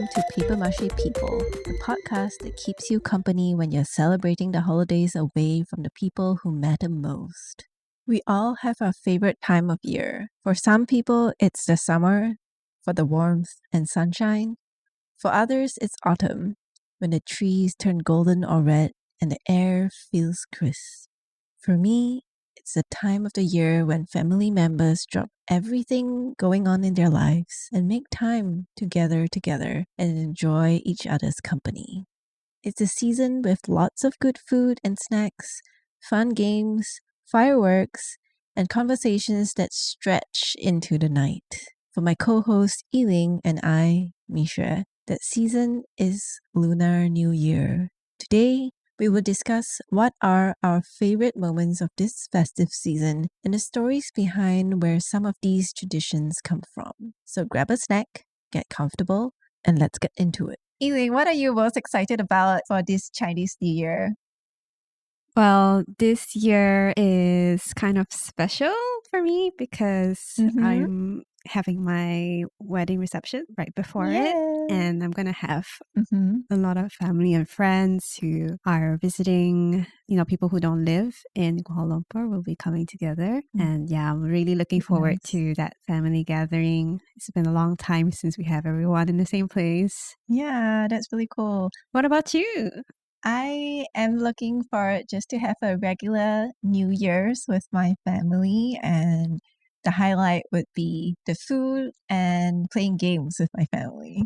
welcome to Paper Mache People, the podcast that keeps you company when you're celebrating the holidays away from the people who matter most. We all have our favorite time of year. For some people, it's the summer, for the warmth and sunshine. For others, it's autumn, when the trees turn golden or red and the air feels crisp. For me, it's the time of the year when family members drop everything going on in their lives and make time to gather together and enjoy each other's company. It's a season with lots of good food and snacks, fun games, fireworks, and conversations that stretch into the night. For my co-host Yiling and I, Misha, that season is Lunar New Year. Today, we will discuss what are our favorite moments of this festive season and the stories behind where some of these traditions come from. So grab a snack, get comfortable, and let's get into it. Yiling, what are you most excited about for this Chinese New Year? Well, this year is kind of special for me because I'm having my wedding reception right before it. And I'm going to have a lot of family and friends who are visiting, people who don't live in Kuala Lumpur will be coming together. And yeah, I'm really looking forward to that family gathering. It's been a long time since we have everyone in the same place. Yeah, that's really cool. What about you? I am looking forward just to have a regular New Year's with my family, and the highlight would be the food and playing games with my family.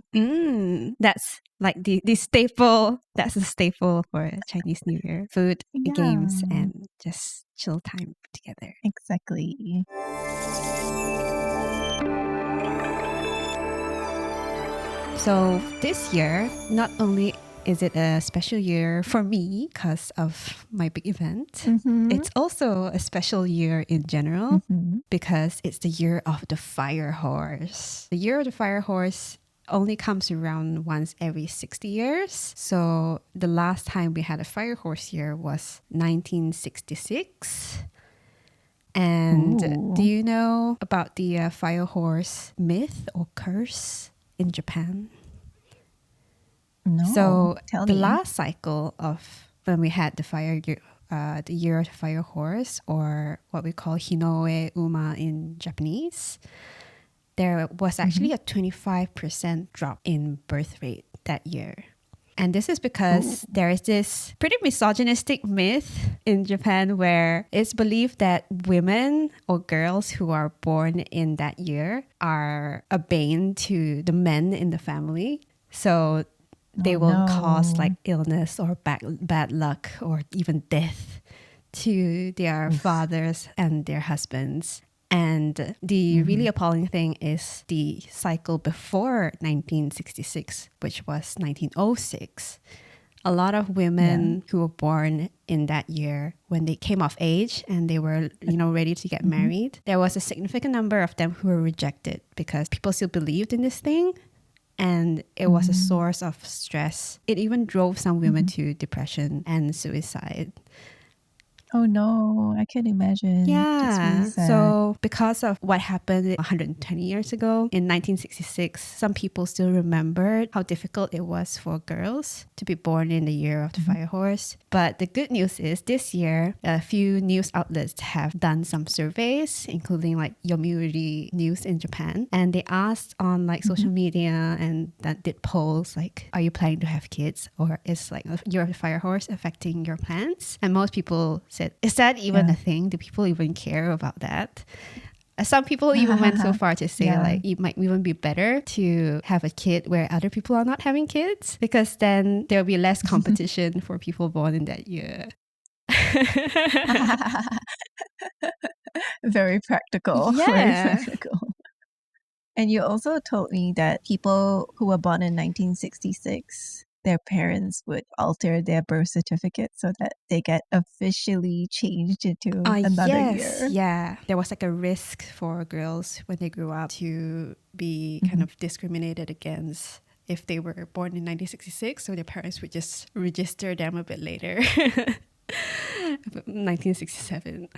That's like the staple. That's a staple for Chinese New Year. Food, games, and just chill time together. Exactly. So this year, not only is it a special year for me because of my big event, it's also a special year in general because it's the year of the fire horse. The year of the fire horse only comes around once every 60 years. So the last time we had a fire horse year was 1966. And do you know about the fire horse myth or curse in Japan? No, so tell the me. last cycle of when we had the year of the fire horse, or what we call Hinoe Uma in Japanese, there was actually a 25% drop in birth rate that year. And this is because there is this pretty misogynistic myth in Japan where it's believed that women or girls who are born in that year are a bane to the men in the family. So they will cause like illness or bad luck or even death to their fathers and their husbands. And the really appalling thing is the cycle before 1966, which was 1906. A lot of women who were born in that year, when they came of age and they were, ready to get married, there was a significant number of them who were rejected because people still believed in this thing. And it was a source of stress. It even drove some women to depression and suicide. Oh no, I can imagine. That's really sad. So because of what happened 120 years ago in 1966, some people still remembered how difficult it was for girls to be born in the year of the fire horse. But the good news is this year, a few news outlets have done some surveys, including like Yomiuri News in Japan. And they asked on like social media and that did polls like, are you planning to have kids? Or is like the year of the fire horse affecting your plans? And most people said, is that even a thing? Do people even care about that? Some people even went so far to say like it might even be better to have a kid where other people are not having kids, because then there'll be less competition for people born in that year. Very practical. Yeah. Very practical. And you also told me that people who were born in 1966, their parents would alter their birth certificate so that they get officially changed into another year. Yeah. There was like a risk for girls when they grew up to be kind of discriminated against if they were born in 1966. So their parents would just register them a bit later. 1967.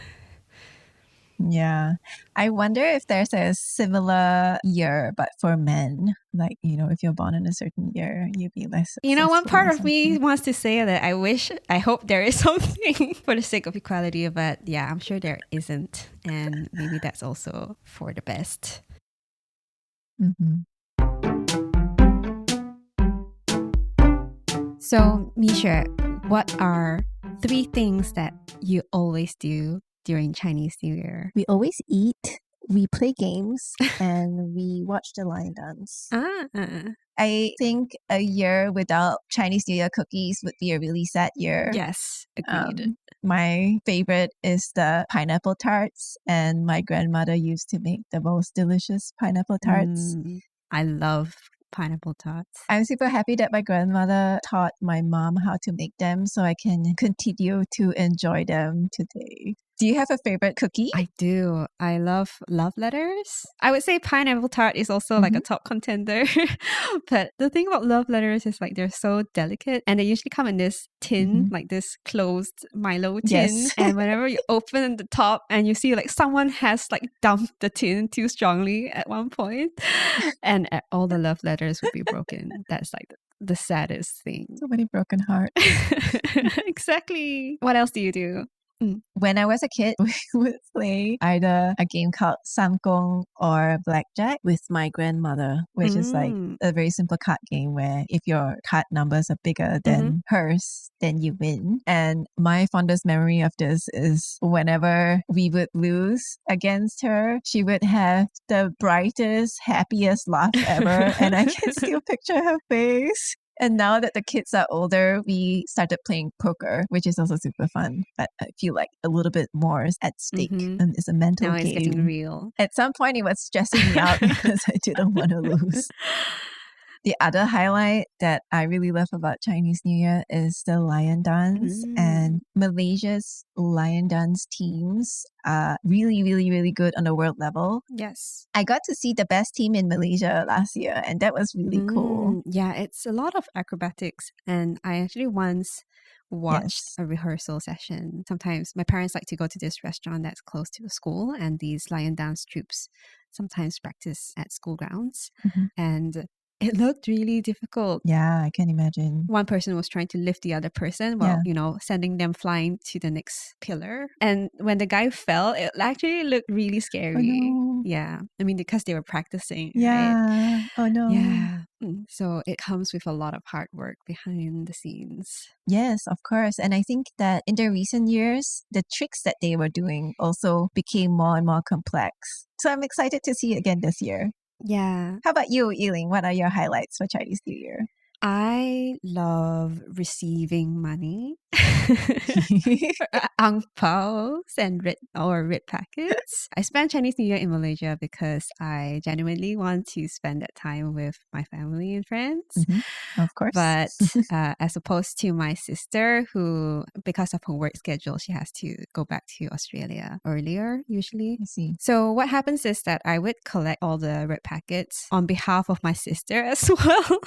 Yeah. I wonder if there's a similar year, but for men. Like, if you're born in a certain year, you'd be less One successful part or of me something. wants to say that I hope there is something for the sake of equality, but yeah, I'm sure there isn't. And maybe that's also for the best. Mm-hmm. So, Misha, what are 3 things that you always do during Chinese New Year? We always eat, we play games, and we watch the lion dance. I think a year without Chinese New Year cookies would be a really sad year. Yes, agreed. My favorite is the pineapple tarts, and my grandmother used to make the most delicious pineapple tarts. I love pineapple tarts. I'm super happy that my grandmother taught my mom how to make them so I can continue to enjoy them today. Do you have a favorite cookie? I do. I love letters. I would say pineapple tart is also like a top contender. But the thing about love letters is like they're so delicate and they usually come in this tin, like this closed Milo tin. Yes. And whenever you open the top and you see like someone has like dumped the tin too strongly at one point and all the love letters would be broken. That's like the saddest thing. So many broken hearts. Exactly. What else do you do? When I was a kid, we would play either a game called Samgong or Blackjack with my grandmother, which is like a very simple card game where if your card numbers are bigger than hers, then you win. And my fondest memory of this is whenever we would lose against her, she would have the brightest, happiest laugh ever. And I can still picture her face. And now that the kids are older, we started playing poker, which is also super fun. But I feel like a little bit more is at stake. And it's a mental now game. It's getting real. At some point, it was stressing me out because I didn't want to lose. The other highlight that I really love about Chinese New Year is the lion dance. And Malaysia's lion dance teams are really, really, really good on the world level. Yes. I got to see the best team in Malaysia last year, and that was really cool. Yeah, it's a lot of acrobatics. And I actually once watched a rehearsal session. Sometimes my parents like to go to this restaurant that's close to the school, and these lion dance troops sometimes practice at school grounds. And it looked really difficult. Yeah, I can imagine. One person was trying to lift the other person while, sending them flying to the next pillar. And when the guy fell, it actually looked really scary. Oh, no. Yeah. I mean, because they were practicing, yeah. right? Oh, no. Yeah. So it comes with a lot of hard work behind the scenes. Yes, of course. And I think that in the recent years, the tricks that they were doing also became more and more complex. So I'm excited to see it again this year. Yeah. How about you, Yiling? What are your highlights for Chinese New Year? I love receiving money, ang paos and red packets. I spent Chinese New Year in Malaysia because I genuinely want to spend that time with my family and friends. Of course. But as opposed to my sister, who, because of her work schedule, she has to go back to Australia earlier, usually. I see. So what happens is that I would collect all the red packets on behalf of my sister as well.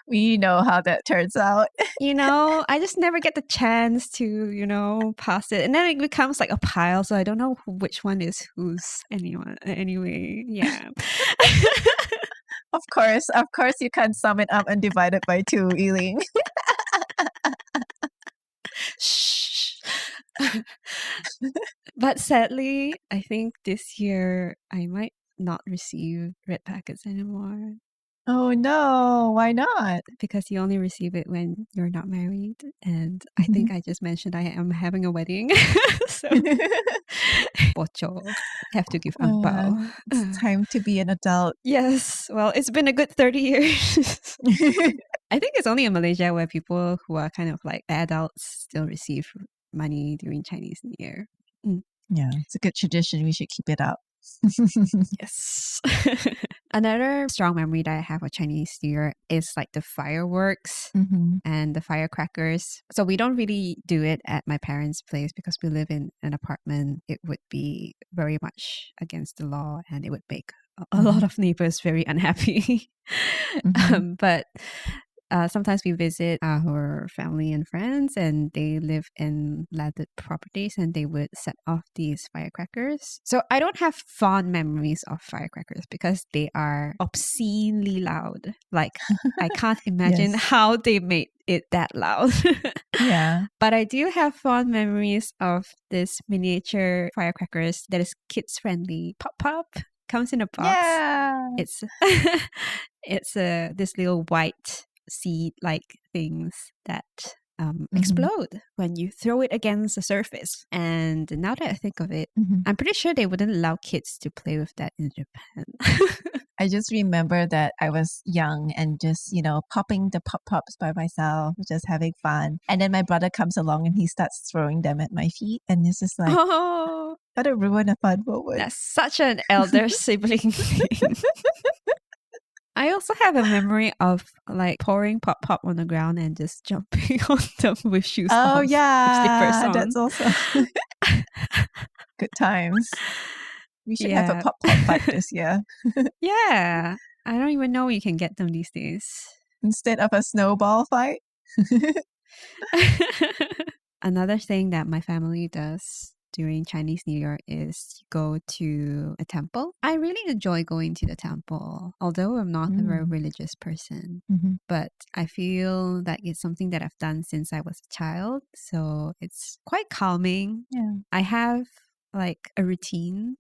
We know how that turns out. I just never get the chance to, pass it. And then it becomes like a pile. So I don't know which one is whose anyway. Yeah. Of course, you can't sum it up and divide it by 2, Yiling. Shh. But sadly, I think this year I might not receive red packets anymore. Oh no, why not? Because you only receive it when you're not married. And I think I just mentioned I am having a wedding. So, pocho, have to give ang pao. It's time to be an adult. Yes. Well, it's been a good 30 years. I think it's only in Malaysia where people who are kind of like adults still receive money during Chinese New Year. Yeah, it's a good tradition. We should keep it up. Yes. Another strong memory that I have of Chinese New Year is like the fireworks and the firecrackers. So we don't really do it at my parents' place because we live in an apartment. It would be very much against the law and it would make a lot of neighbors very unhappy. But sometimes we visit our family and friends, and they live in landed properties, and they would set off these firecrackers. So I don't have fond memories of firecrackers because they are obscenely loud. Like, I can't imagine Yes. how they made it that loud. Yeah. But I do have fond memories of this miniature firecrackers that is kids friendly. Pop Pop comes in a box. Yeah. It's it's this little white seed like things that explode when you throw it against the surface. And now that I think of it, I'm pretty sure they wouldn't allow kids to play with that in Japan. I just remember that I was young and just, popping the pop pops by myself, just having fun. And then my brother comes along and he starts throwing them at my feet. And it's just like, Oh, gotta ruin a fun moment. that's such an elder sibling thing. I also have a memory of like pouring pop pop on the ground and just jumping on them with shoes off. Oh, with yeah. slippers on. That's also good times. We should have a Yeah. pop pop fight this year Yeah. I don't even know where you can get them these days. instead of a snowball fight. Another thing that my family does during Chinese New Year is go to a temple. I really enjoy going to the temple, although I'm not a very religious person. But I feel that it's something that I've done since I was a child. So it's quite calming. Yeah. I have like a routine.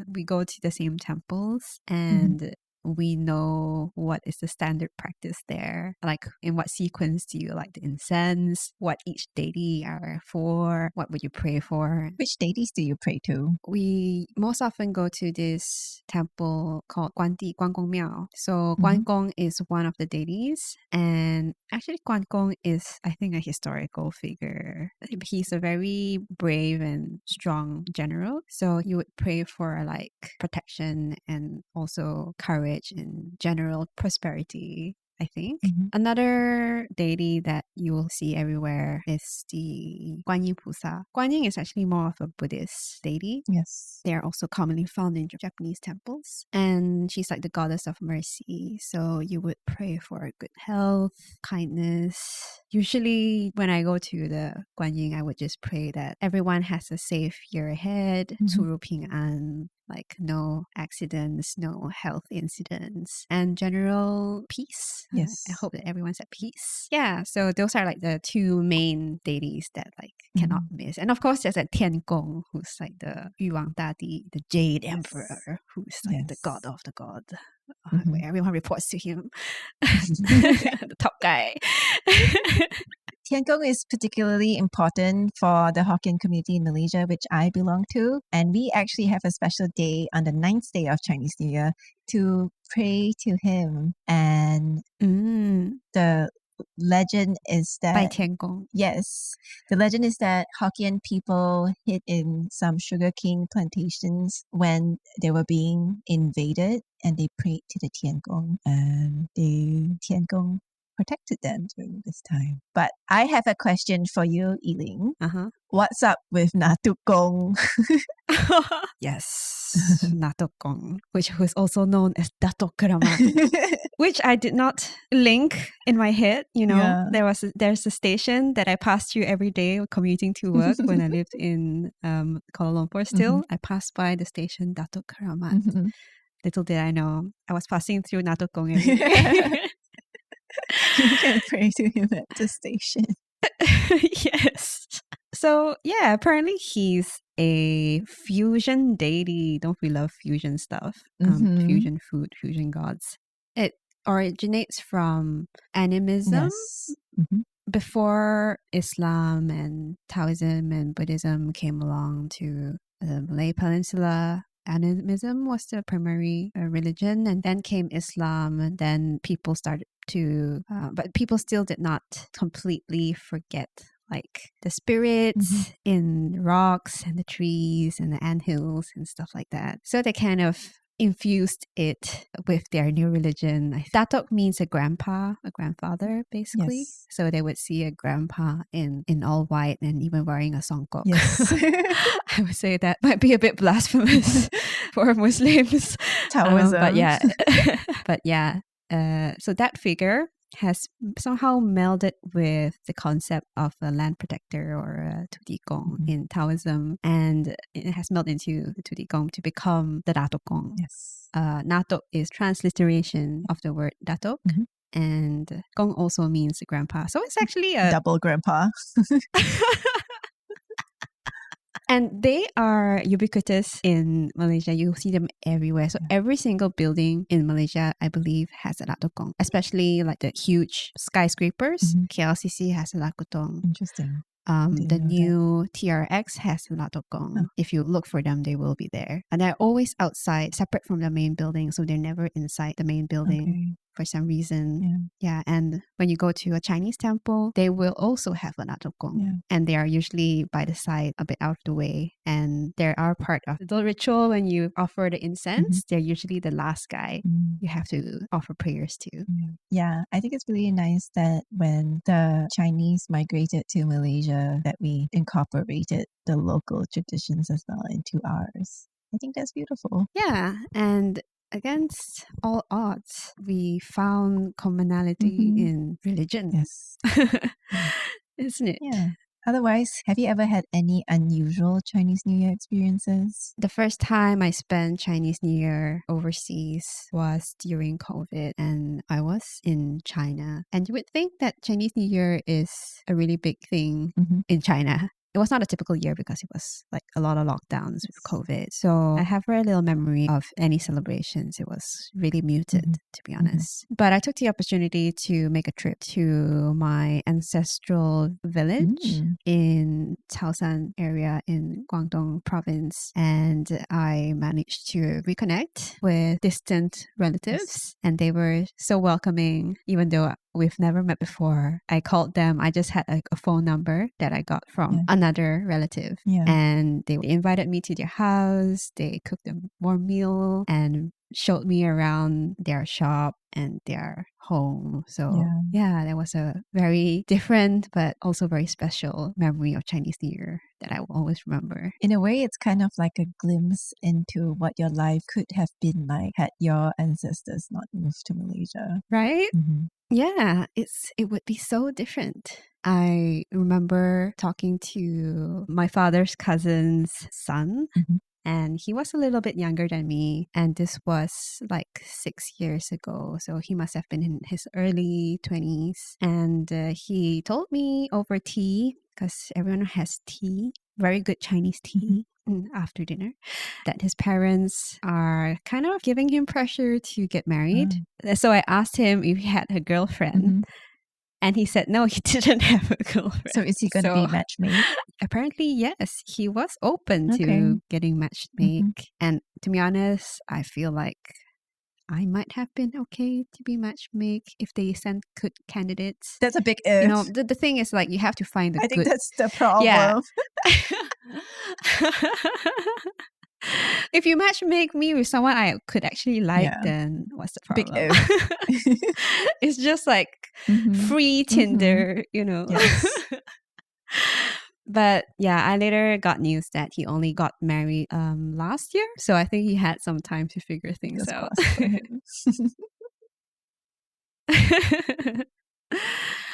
We go to the same temples and we know what is the standard practice there. Like, in what sequence do you like the incense? What each deity are for? What would you pray for? Which deities do you pray to? We most often go to this temple called Guan Gong Miao. So Guan Gong is one of the deities, and actually Guan Gong is, I think, a historical figure. He's a very brave and strong general. So you would pray for like protection and also courage and general prosperity, I think. Another deity that you will see everywhere is the Guan Yin Pusa. Guan Yin is actually more of a Buddhist deity. Yes. They are also commonly found in Japanese temples. And she's like the goddess of mercy. So you would pray for good health, kindness. Usually when I go to the Guan Yin, I would just pray that everyone has a safe year ahead, 出入平安, like no accidents, no health incidents, and general peace. Yes. I hope that everyone's at peace. Yeah, so those are like the two main deities that like cannot miss. And of course, there's a Tiangong, who's like the Yuang Dadi, the Jade Emperor, who's like the god of the god. Where everyone reports to him. The top guy. Tiangong is particularly important for the Hokkien community in Malaysia, which I belong to. And we actually have a special day on the 9th day of Chinese New Year to pray to him. And the legend is that... By Tiangong. Yes. The legend is that Hokkien people hid in some sugarcane plantations when they were being invaded, and they prayed to the Tiangong. And the Tiangong protected them during this time. But I have a question for you, Yiling. What's up with Natukong? Yes, Natukong, which was also known as Datuk Keramat, which I did not link in my head. There's a station that I passed through every day commuting to work when I lived in Kuala Lumpur still. I passed by the station Datuk Keramat. Little did I know, I was passing through Natukong every day. You can pray to him at the station. Yes. So yeah, apparently he's a fusion deity. Don't we love fusion stuff? Fusion food, fusion gods. It originates from animism. Yes. Before Islam and Taoism and Buddhism came along to the Malay Peninsula, animism was the primary religion, and then came Islam, and then people started to but people still did not completely forget like the spirits in rocks and the trees and the anthills and stuff like that. So they kind of infused it with their new religion. Datuk means a grandpa, a grandfather, basically. Yes. So they would see a grandpa in all white and even wearing a songkok. Yes. I would say that might be a bit blasphemous for Muslims. Taoism. But yeah. So that figure has somehow melded with the concept of a land protector or a tudigong in Taoism, and it has melded into the tudigong to become the datokong. Yes. Natok is transliteration of the word datok, and gong also means grandpa. So it's actually a double grandpa. And they are ubiquitous in Malaysia. You see them everywhere. So every single building in Malaysia, I believe, has a latokong, especially like the huge skyscrapers. KLCC has a latokong. Interesting. The new TRX has a latokong. If you look for them, they will be there. And they're always outside, separate from the main building. So they're never inside the main building. For some reason. Yeah. And when you go to a Chinese temple, they will also have an atokong. And they are usually by the side, a bit out of the way. And they are part of the ritual when you offer the incense. They're usually the last guy you have to offer prayers to. Yeah, I think it's really nice that when the Chinese migrated to Malaysia, that we incorporated the local traditions as well into ours. I think that's beautiful. Yeah. And against all odds, we found commonality in religion. Yes. Isn't it? Yeah. Otherwise, have you ever had any unusual Chinese New Year experiences? The first time I spent Chinese New Year overseas was during COVID, and I was in China. And you would think that Chinese New Year is a really big thing in China. It was not a typical year because it was like a lot of lockdowns with COVID. So I have very little memory of any celebrations. It was really muted, to be honest. But I took the opportunity to make a trip to my ancestral village in Chaoshan area in Guangdong province. And I managed to reconnect with distant relatives. And they were so welcoming, even though we've never met before. I called them. I just had a phone number that I got from another relative. And they invited me to their house. They cooked a warm meal and showed me around their shop and their home. So yeah, that was a very different but also very special memory of Chinese New Year that I will always remember. In a way, it's kind of like a glimpse into what your life could have been like had your ancestors not moved to Malaysia. Right? Yeah, it would be so different. I remember talking to my father's cousin's son, and he was a little bit younger than me. And this was like 6 years ago. So he must have been in his early 20s. And he told me over tea, because everyone has tea, very good Chinese tea. After dinner, that his parents are kind of giving him pressure to get married. So I asked him if he had a girlfriend, and he said no, he didn't have a girlfriend. So is he going to be matchmade? Apparently, yes, he was open to getting matchmade. And to be honest, I feel like I might have been okay to be matchmade if they send good candidates. That's a big if. You know, the thing is like you have to find the I good. think that's the problem. Yeah. If you matchmake me with someone I could actually like, then what's the problem? Big if. It's just like free Tinder, you know. Yes. But yeah, I later got news that he only got married last year. So I think he had some time to figure things out.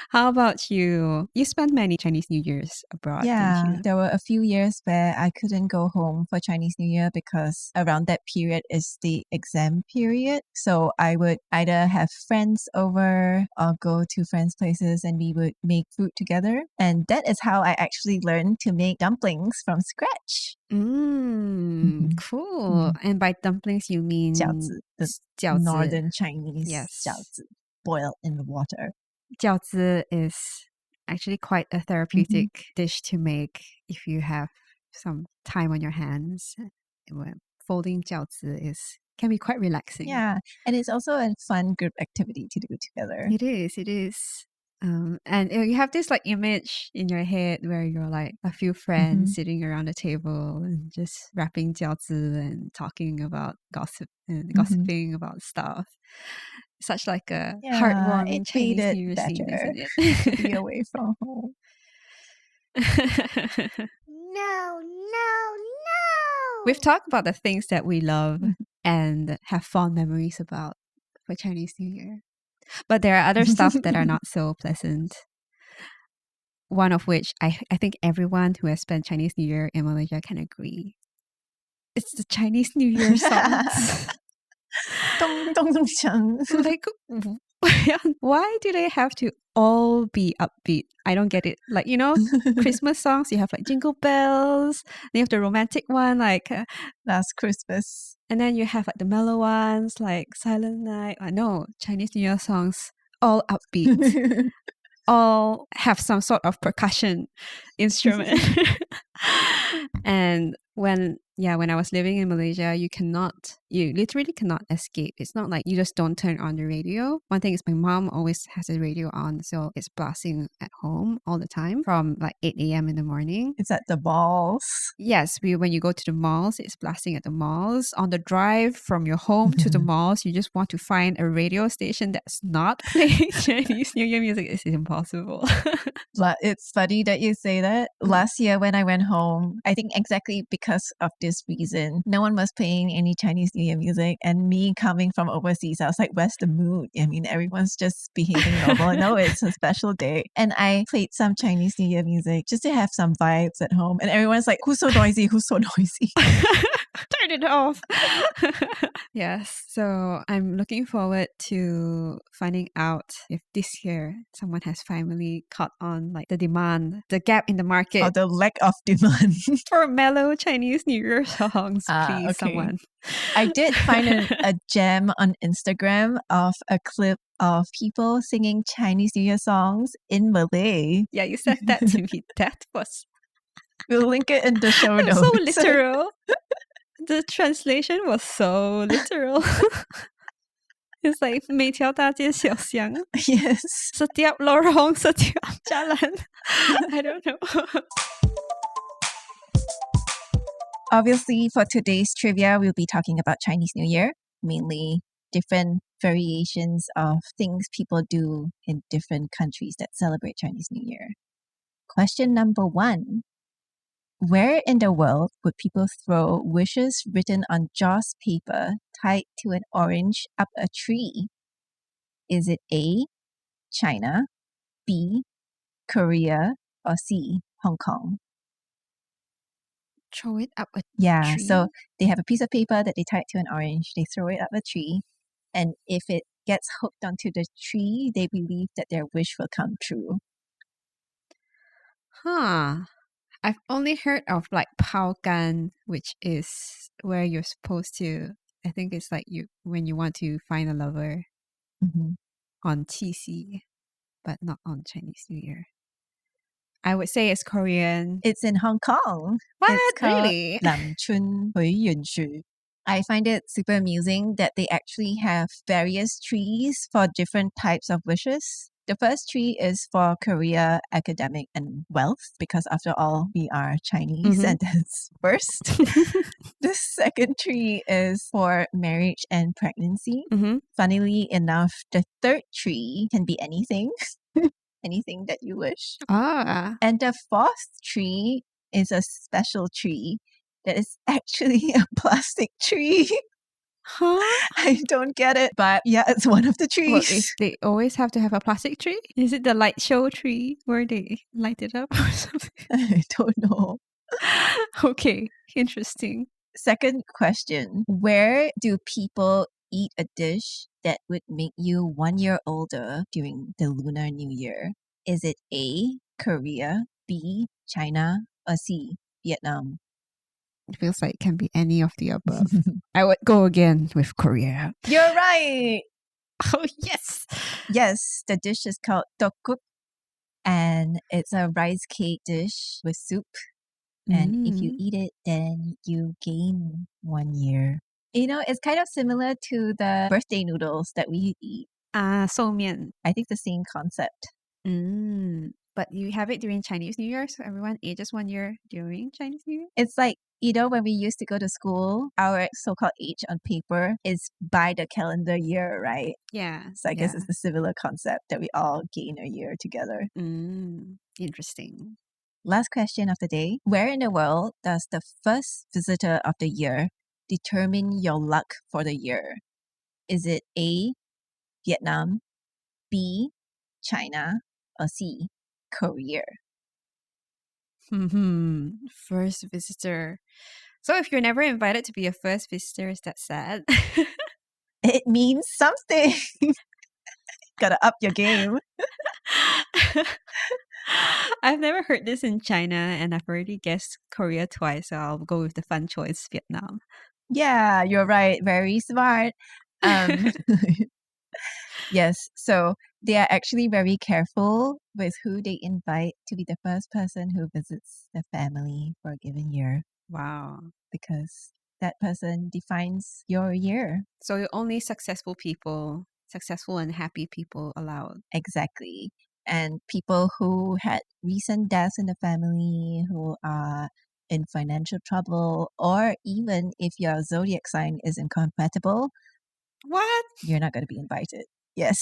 How about you? You spent many Chinese New Years abroad, didn't you? There were a few years where I couldn't go home for Chinese New Year because around that period is the exam period. So I would either have friends over or go to friends' places and we would make food together. And that is how I actually learned to make dumplings from scratch. Cool. And by dumplings, you mean 饺子, the 饺子. northern Chinese 饺子, Yes. boiled in the water. 饺子 is actually quite a therapeutic dish to make if you have some time on your hands. Folding 饺子 can be quite relaxing. Yeah, and it's also a fun group activity to do together. It is. And you have this like image in your head where you're like a few friends sitting around a table and just wrapping 饺子 and talking about gossiping about stuff. Such like a heartwarming Chinese New Year scene, isn't it? To be away from home. No. We've talked about the things that we love and have fond memories about for Chinese New Year. But there are other stuff that are not so pleasant. One of which I think everyone who has spent Chinese New Year in Malaysia can agree. It's the Chinese New Year songs. Dong dong dong chang. Like, why do they have to all be upbeat? I don't get it. Like, Christmas songs, you have like Jingle Bells, then you have the romantic one, like, Last Christmas. and then you have like the mellow ones, like Silent Night. No, Chinese New Year songs, all upbeat, all have some sort of percussion instrument. And when I was living in Malaysia, you literally cannot escape. It's not like you just don't turn on the radio. One thing is my mom always has the radio on, so it's blasting at home all the time from like 8 a.m. in the morning. It's at the balls. Yes, when you go to the malls, it's blasting at the malls. On the drive from your home to the malls, you just want to find a radio station that's not playing Chinese New Year music. It's impossible. But it's funny that you say that. Last year when I went home, I think exactly because of this reason, no one was playing any Chinese New Year music. And me coming from overseas, I was like, where's the mood? I mean, everyone's just behaving normal. No, it's a special day. And I played some Chinese New Year music just to have some vibes at home. And everyone's like, who's so noisy? Who's so noisy? Turn it off. Yes. So I'm looking forward to finding out if this year someone has finally caught on like the demand, the gap in the market Or the lack of demand. for mellow Chinese New Year songs. Please, Okay. someone. I did find a gem on Instagram of a clip of people singing Chinese New Year songs in Malay. Yeah, you said that to me. That was We'll link it in the show notes. so literal. The translation was so literal. It's like 每条大街小巷, Yes. setiap lorong, setiap jalan. I don't know. Obviously, for today's trivia, we'll be talking about Chinese New Year, mainly different variations of things people do in different countries that celebrate Chinese New Year. Question number 1. Where in the world would people throw wishes written on joss paper tied to an orange up a tree? Is it A, China, B, Korea, or C, Hong Kong? Throw it up a Yeah, tree? so they have a piece of paper that they tie to an orange, they throw it up a tree, and if it gets hooked onto the tree, they believe that their wish will come true. Huh. I've only heard of like pao gan, which is where you're supposed to, I think it's like when you want to find a lover Mhm. on Qixi, but not on Chinese New Year. I would say it's Korean. It's in Hong Kong. What? It's called Really? 南春回元树. I find it super amusing that they actually have various trees for different types of wishes. The first tree is for career, academic, and wealth, because after all, we are Chinese and that's first. The second tree is for marriage and pregnancy. Mm-hmm. Funnily enough, the third tree can be anything, anything that you wish. Ah. And the fourth tree is a special tree that is actually a plastic tree. Huh? I don't get it, but yeah, it's one of the Well, trees. if they always have to have a plastic tree? Is it the light show tree where they light it up or something? I don't know. Okay, interesting. Second question. Where do people eat a dish that would make you 1 year older during the Lunar New Year? Is it A, Korea, B, China, or C, Vietnam? It feels like it can be any of the above. I would go again with Korea. You're right. Oh, yes. Yes, the dish is called tteokguk, and it's a rice cake dish with soup. And if you eat it, then you gain 1 year. You know, it's kind of similar to the birthday noodles that we eat. So mian. I think the same concept. But you have it during Chinese New Year, so everyone ages 1 year during Chinese New Year? It's like, you know, when we used to go to school, our so-called age on paper is by the calendar year, right? Yeah. So I guess it's the similar concept that we all gain a year together. Interesting. Last question of the day. Where in the world does the first visitor of the year determine your luck for the year? Is it A, Vietnam, B, China, or C, Korea? First visitor. So if you're never invited to be a first visitor, is that sad? It means something. Gotta up your game. I've never heard this in China, and I've already guessed Korea twice, so I'll go with the fun choice, Vietnam. Yeah, you're right. Very smart. Um, yes, so they are actually very careful with who they invite to be the first person who visits the family for a given year Wow. because that person defines your year. So only successful people, successful and happy people allowed. Exactly. And people who had recent deaths in the family, who are in financial trouble, or even if your zodiac sign is incompatible, What? you're not going to be invited. Yes.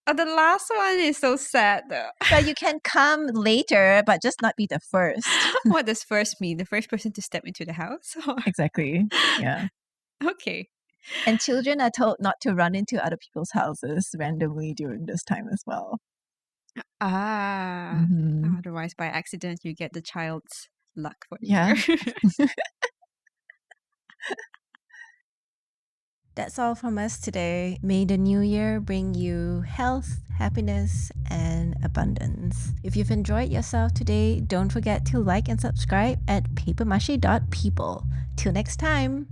Oh, the last one is so sad though. But you can come later, but just not be the first. What does first mean? The first person to step into the house? Exactly. Yeah. Okay. And children are told not to run into other people's houses randomly during this time as well. Ah. Mhm. Otherwise, by accident, you get the child's luck for the Yeah. year. That's all from us today. May the new year bring you health, happiness, and abundance. If you've enjoyed yourself today, don't forget to like and subscribe at papermache.people. Till next time.